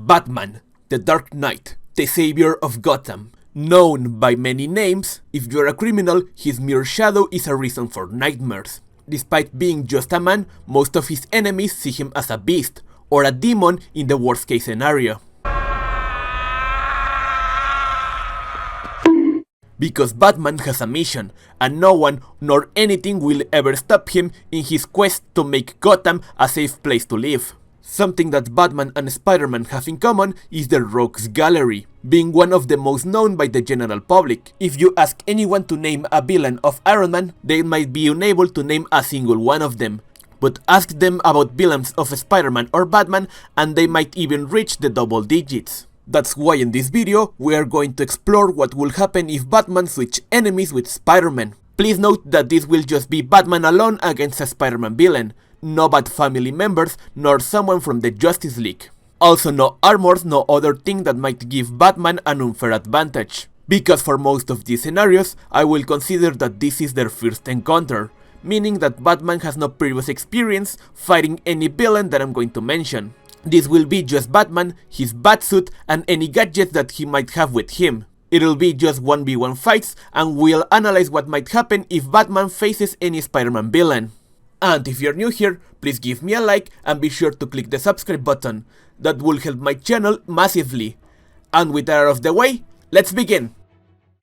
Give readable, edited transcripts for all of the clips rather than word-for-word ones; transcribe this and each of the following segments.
Batman, the Dark Knight, the savior of Gotham. Known by many names, if you're a criminal, his mere shadow is a reason for nightmares. Despite being just a man, most of his enemies see him as a beast, or a demon in the worst case scenario. Because Batman has a mission, and no one nor anything will ever stop him in his quest to make Gotham a safe place to live. Something that Batman and Spider-Man have in common is their rogues gallery, being one of the most known by the general public. If you ask anyone to name a villain of Iron Man, they might be unable to name a single one of them. But ask them about villains of Spider-Man or Batman and they might even reach the double digits. That's why in this video we are going to explore what will happen if Batman switch enemies with Spider-Man. Please note that this will just be Batman alone against a Spider-Man villain. No Bat family members, nor someone from the Justice League. Also no armors, no other thing that might give Batman an unfair advantage. Because for most of these scenarios, I will consider that this is their first encounter, meaning that Batman has no previous experience fighting any villain that I'm going to mention. This will be just Batman, his Batsuit, and any gadgets that he might have with him. It'll be just 1v1 fights, and we'll analyze what might happen if Batman faces any Spider-Man villain. And if you're new here, please give me a like and be sure to click the subscribe button. That will help my channel massively. And with that out of the way, let's begin!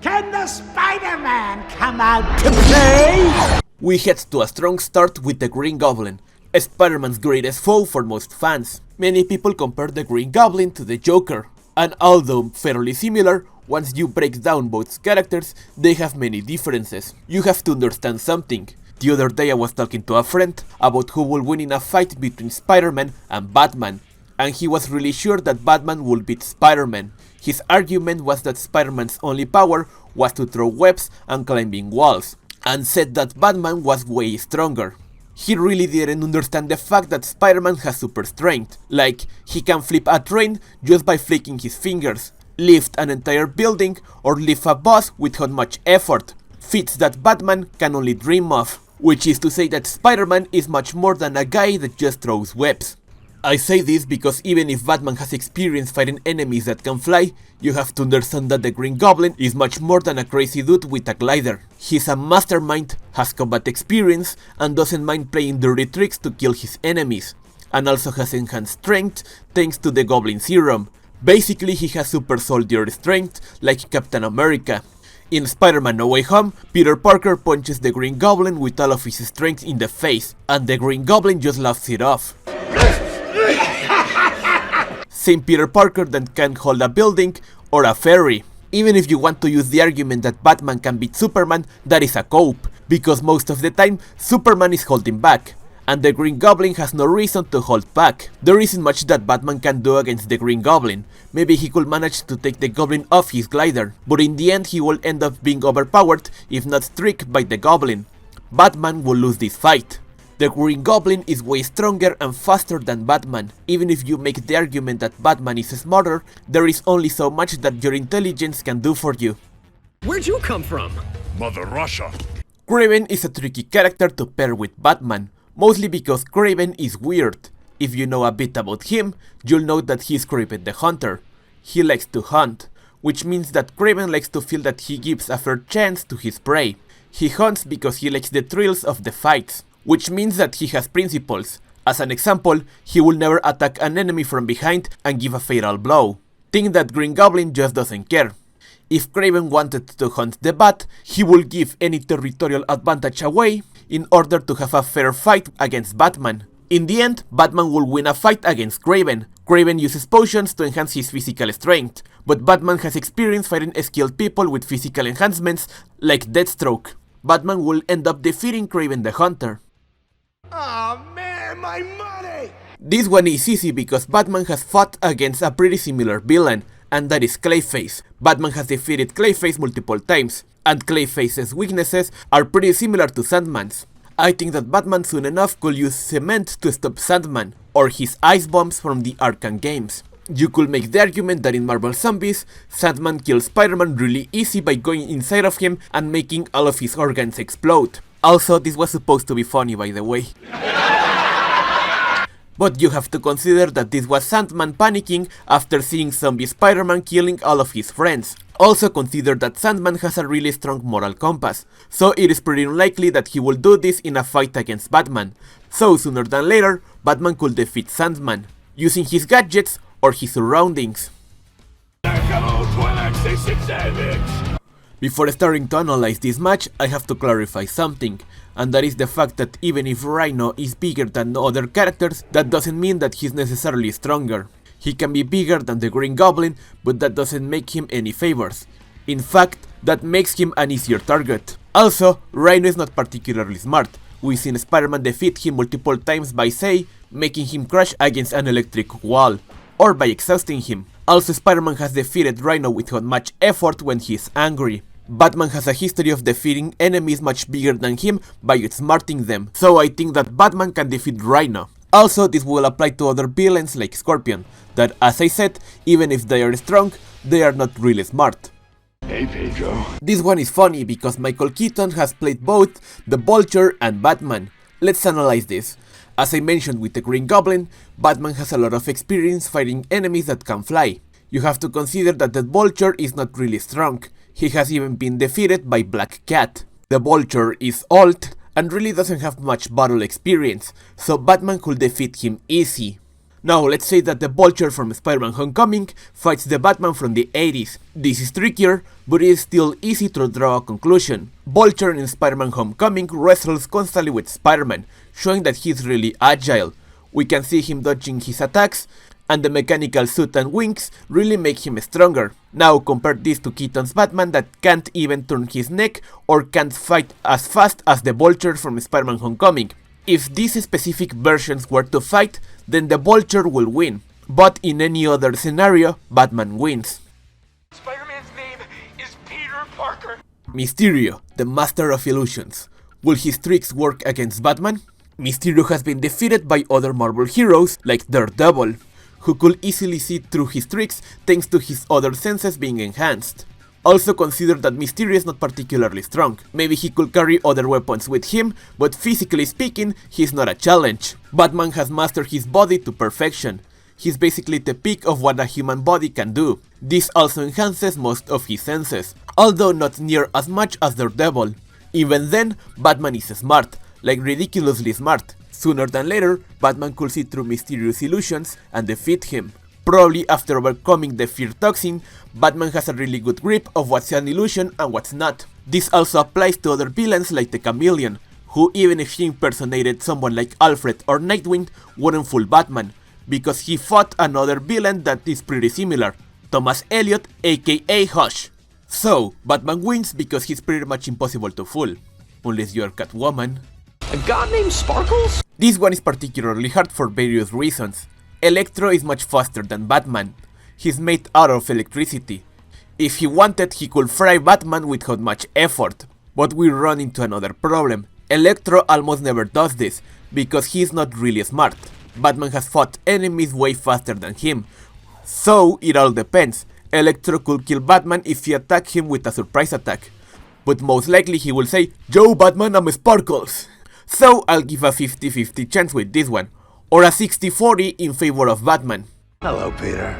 Can the Spider-Man come out to play? We head to a strong start with the Green Goblin, Spider-Man's greatest foe for most fans. Many people compare the Green Goblin to the Joker, and although fairly similar, once you break down both characters, they have many differences. You have to understand something. The other day I was talking to a friend about who will win in a fight between Spider-Man and Batman, and he was really sure that Batman would beat Spider-Man. His argument was that Spider-Man's only power was to throw webs and climbing walls, and said that Batman was way stronger. He really didn't understand the fact that Spider-Man has super strength, like he can flip a train just by flicking his fingers, lift an entire building, or lift a boss without much effort, feats that Batman can only dream of. Which is to say that Spider-Man is much more than a guy that just throws webs. I say this because even if Batman has experience fighting enemies that can fly, you have to understand that the Green Goblin is much more than a crazy dude with a glider. He's a mastermind, has combat experience, and doesn't mind playing dirty tricks to kill his enemies, and also has enhanced strength thanks to the Goblin Serum. Basically he has super soldier strength like Captain America. In Spider-Man No Way Home, Peter Parker punches the Green Goblin with all of his strength in the face, and the Green Goblin just laughs it off. Same Peter Parker that can hold a building or a ferry. Even if you want to use the argument that Batman can beat Superman, that is a cope, because most of the time Superman is holding back, and the Green Goblin has no reason to hold back. There isn't much that Batman can do against the Green Goblin. Maybe he could manage to take the Goblin off his glider, but in the end he will end up being overpowered if not struck by the Goblin. Batman will lose this fight. The Green Goblin is way stronger and faster than Batman. Even if you make the argument that Batman is smarter, there is only so much that your intelligence can do for you. Where'd you come from? Mother Russia. Kraven is a tricky character to pair with Batman, mostly because Kraven is weird. If you know a bit about him, you'll know that he's Kraven the Hunter. He likes to hunt, which means that Kraven likes to feel that he gives a fair chance to his prey. He hunts because he likes the thrills of the fights, which means that he has principles. As an example, he will never attack an enemy from behind and give a fatal blow. Thing that Green Goblin just doesn't care. If Kraven wanted to hunt the Bat, he will give any territorial advantage away in order to have a fair fight against Batman. In the end, Batman will win a fight against Kraven. Kraven uses potions to enhance his physical strength, but Batman has experience fighting skilled people with physical enhancements like Deathstroke. Batman will end up defeating Kraven the Hunter. Oh man, my money! This one is easy because Batman has fought against a pretty similar villain, and that is Clayface. Batman has defeated Clayface multiple times, and Clayface's weaknesses are pretty similar to Sandman's. I think that Batman soon enough could use cement to stop Sandman, or his ice bombs from the Arkham games. You could make the argument that in Marvel Zombies, Sandman kills Spider-Man really easy by going inside of him and making all of his organs explode. Also, this was supposed to be funny, by the way. But you have to consider that this was Sandman panicking after seeing zombie Spider-Man killing all of his friends. Also consider that Sandman has a really strong moral compass, so it is pretty unlikely that he will do this in a fight against Batman. So sooner than later, Batman could defeat Sandman, using his gadgets or his surroundings. Before starting to analyze this match, I have to clarify something, and that is the fact that even if Rhino is bigger than other characters, that doesn't mean that he's necessarily stronger. He can be bigger than the Green Goblin, but that doesn't make him any favors. In fact, that makes him an easier target. Also, Rhino is not particularly smart. We've seen Spider-Man defeat him multiple times by, say, making him crash against an electric wall, or by exhausting him. Also, Spider-Man has defeated Rhino without much effort when he is angry. Batman has a history of defeating enemies much bigger than him by outsmarting them, so I think that Batman can defeat Rhino. Also, this will apply to other villains like Scorpion, that, as I said, even if they are strong, they are not really smart. Hey Pedro. This one is funny because Michael Keaton has played both the Vulture and Batman. Let's analyze this. As I mentioned with the Green Goblin, Batman has a lot of experience fighting enemies that can fly. You have to consider that the Vulture is not really strong. He has even been defeated by Black Cat. The Vulture is old and really doesn't have much battle experience, so Batman could defeat him easy. Now let's say that the Vulture from Spider-Man Homecoming fights the Batman from the 80s. This is trickier, but it is still easy to draw a conclusion. Vulture in Spider-Man Homecoming wrestles constantly with Spider-Man, showing that he's really agile. We can see him dodging his attacks, and the mechanical suit and wings really make him stronger. Now compare this to Keaton's Batman that can't even turn his neck or can't fight as fast as the Vulture from Spider-Man Homecoming. If these specific versions were to fight, then the Vulture will win, but in any other scenario, Batman wins. Spider-Man's name is Peter Parker. Mysterio, the master of illusions. Will his tricks work against Batman? Mysterio has been defeated by other Marvel heroes like Daredevil, who could easily see through his tricks thanks to his other senses being enhanced. Also consider that Mysterio is not particularly strong. Maybe he could carry other weapons with him, but physically speaking, he's not a challenge. Batman has mastered his body to perfection. He's basically the peak of what a human body can do. This also enhances most of his senses, although not near as much as Daredevil. Even then, Batman is smart, like ridiculously smart. Sooner than later, Batman could see through Mysterio's illusions and defeat him. Probably after overcoming the fear toxin, Batman has a really good grip of what's an illusion and what's not. This also applies to other villains like the Chameleon, who even if he impersonated someone like Alfred or Nightwing, wouldn't fool Batman, because he fought another villain that is pretty similar, Thomas Elliot aka Hush. So, Batman wins because he's pretty much impossible to fool, unless you're Catwoman. A god named Sparkles? This one is particularly hard for various reasons. Electro is much faster than Batman. He's made out of electricity. If he wanted, he could fry Batman without much effort. But we run into another problem. Electro almost never does this, because he's not really smart. Batman has fought enemies way faster than him. So it all depends. Electro could kill Batman if he attacked him with a surprise attack. But most likely he will say, "Yo Batman, I'm Sparkles." So I'll give a 50-50 chance with this one, or a 60-40 in favor of Batman. Hello, Peter.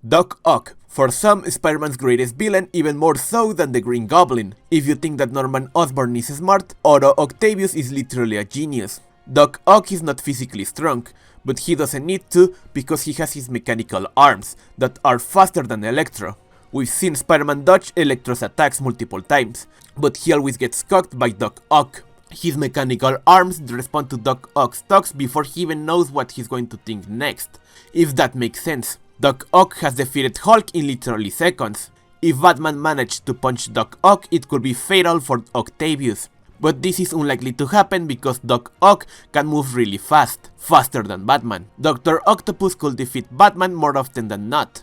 Doc Ock, for some Spider-Man's greatest villain, even more so than the Green Goblin. If you think that Norman Osborn is smart, Otto Octavius is literally a genius. Doc Ock is not physically strong, but he doesn't need to because he has his mechanical arms that are faster than Electro. We've seen Spider-Man dodge Electro's attacks multiple times, but he always gets caught by Doc Ock. His mechanical arms respond to Doc Ock's talks before he even knows what he's going to think next, if that makes sense. Doc Ock has defeated Hulk in literally seconds. If Batman managed to punch Doc Ock, it could be fatal for Octavius. But this is unlikely to happen because Doc Ock can move really fast, faster than Batman. Dr. Octopus could defeat Batman more often than not.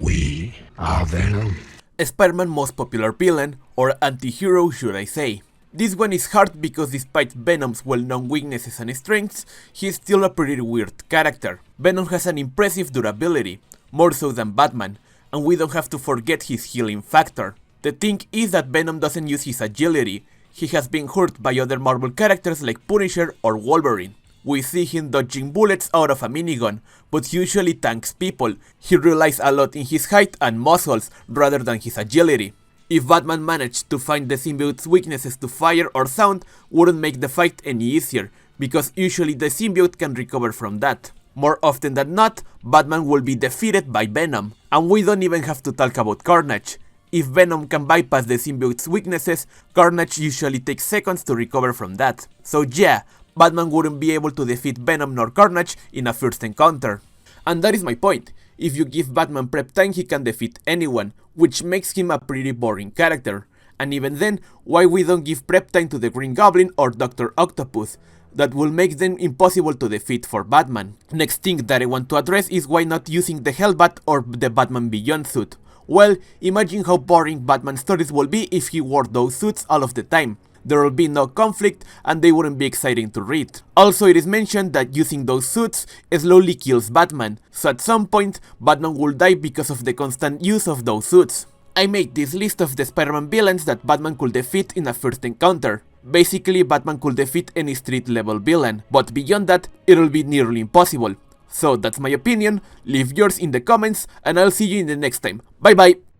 We are Venom. Spider-Man's most popular villain, or anti-hero should I say. This one is hard because despite Venom's well-known weaknesses and strengths, he is still a pretty weird character. Venom has an impressive durability, more so than Batman, and we don't have to forget his healing factor. The thing is that Venom doesn't use his agility. He has been hurt by other Marvel characters like Punisher or Wolverine. We see him dodging bullets out of a minigun, but usually tanks people. He relies a lot in his height and muscles rather than his agility. If Batman managed to find the symbiote's weaknesses to fire or sound, wouldn't make the fight any easier, because usually the symbiote can recover from that. More often than not, Batman will be defeated by Venom, and we don't even have to talk about Carnage. If Venom can bypass the symbiote's weaknesses, Carnage usually takes seconds to recover from that. So yeah, Batman wouldn't be able to defeat Venom nor Carnage in a first encounter. And that is my point. If you give Batman prep time, he can defeat anyone, which makes him a pretty boring character. And even then, why we don't give prep time to the Green Goblin or Dr. Octopus? That will make them impossible to defeat for Batman. Next thing that I want to address is why not using the Hellbat or the Batman Beyond suit. Well, imagine how boring Batman stories will be if he wore those suits all of the time. There will be no conflict and they wouldn't be exciting to read. Also, it is mentioned that using those suits slowly kills Batman, so at some point Batman will die because of the constant use of those suits. I made this list of the Spider-Man villains that Batman could defeat in a first encounter. Basically, Batman could defeat any street level villain, but beyond that, it'll be nearly impossible. So that's my opinion, leave yours in the comments and I'll see you in the next time. Bye bye!